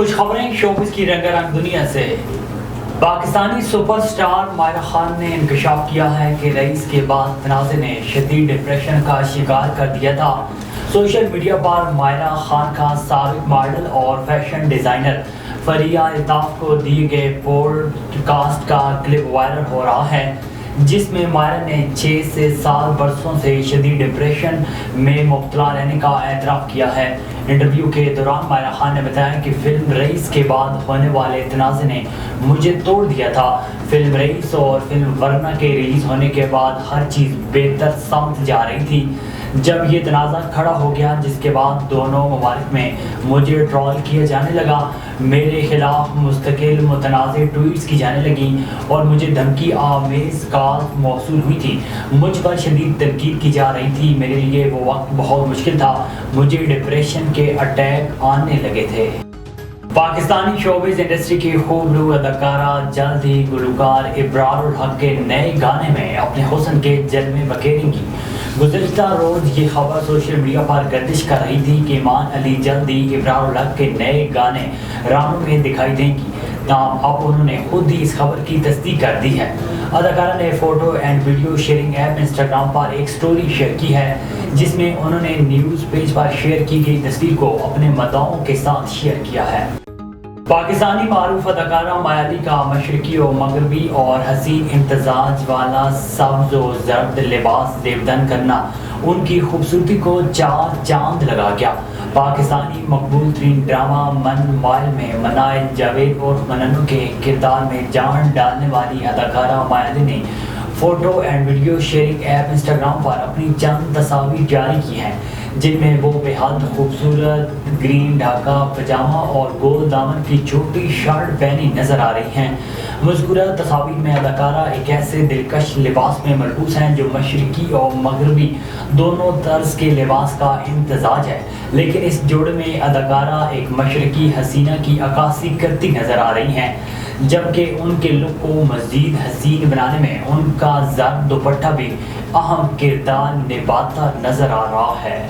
کچھ خبریں شوبز کی رنگا رنگ دنیا سے۔ پاکستانی سپر سٹار مائرہ خان نے انکشاف کیا ہے کہ رئیس کے بعد تنازع نے شدید ڈپریشن کا شکار کر دیا تھا۔ سوشل میڈیا پر مائرہ خان کا سابق ماڈل اور فیشن ڈیزائنر فریہ الطاف کو دیے گئے پوڈ کاسٹ کا کلپ وائرل ہو رہا ہے، جس میں مائرہ نے 6 سے 7 برسوں سے شدید ڈپریشن میں مبتلا رہنے کا اعتراف کیا ہے۔ انٹرویو کے دوران مائرہ خان نے بتایا کہ فلم رئیس کے بعد ہونے والے تنازع نے مجھے توڑ دیا تھا۔ فلم رئیس اور فلم ورنہ کے ریلیز ہونے کے بعد ہر چیز بہتر سمت جا رہی تھی۔ جب یہ تنازع کھڑا ہو گیا، جس کے بعد دونوں ممالک میں مجھے ٹرول کیا جانے لگا، میرے خلاف مستقل متنازع ٹویٹس کی جانے لگیں اور مجھے دھمکی آمیز کال موصول ہوئی تھی۔ مجھ پر شدید تنقید کی جا رہی تھی۔ میرے لیے وہ وقت بہت مشکل تھا، مجھے ڈپریشن کے اٹیک آنے لگے تھے۔ پاکستانی شوبز انڈسٹری کی خوب رو اداکارہ جلد ہی گلوکار ابرار الحق کے نئے گانے میں اپنے حسن کے جلوے بکھیریں گی۔ گزشتہ روز یہ خبر سوشل میڈیا پر گردش کر رہی تھی کہ ایمان علی جلد ہی ابرار الحق کے نئے گانے رانوں میں دکھائی دیں گی، تاہم اب انہوں نے خود ہی اس خبر کی تصدیق کر دی ہے۔ اداکارہ نے photo and video sharing app Instagram پر ایک سٹوری شیئر کی ہے، جس میں انہوں نے نیوز پیج پر شیئر کی گئی تصویر کو اپنے مداحوں کے ساتھ شیئر کیا ہے۔ پاکستانی معروف اداکارہ مایا علی کا مشرقی و مغربی اور حسین امتزاج والا سبز و زرد لباس دیودن کرنا ان کی خوبصورتی کو 4 چاند لگا گیا۔ پاکستانی مقبول ترین ڈرامہ من مائل میں منائے جاوید اور مننو کے کردار میں جان ڈالنے والی اداکارہ مایا علی نے photo and video sharing app Instagram پر اپنی چند تصاویر جاری کی ہیں، جن میں وہ بے حد خوبصورت گرین ڈھاکہ پاجامہ اور گول دامن کی چھوٹی شرٹ پہنی نظر آ رہی ہیں۔ مذکورہ تصاویر میں اداکارہ ایک ایسے دلکش لباس میں ملبوس ہیں جو مشرقی اور مغربی دونوں طرز کے لباس کا امتزاج ہے، لیکن اس جوڑے میں اداکارہ ایک مشرقی حسینہ کی عکاسی کرتی نظر آ رہی ہیں، جبکہ ان کے لک کو مزید حسین بنانے میں ان کا زرد دوپٹہ بھی اہم کردار نبھاتا نظر آ رہا ہے۔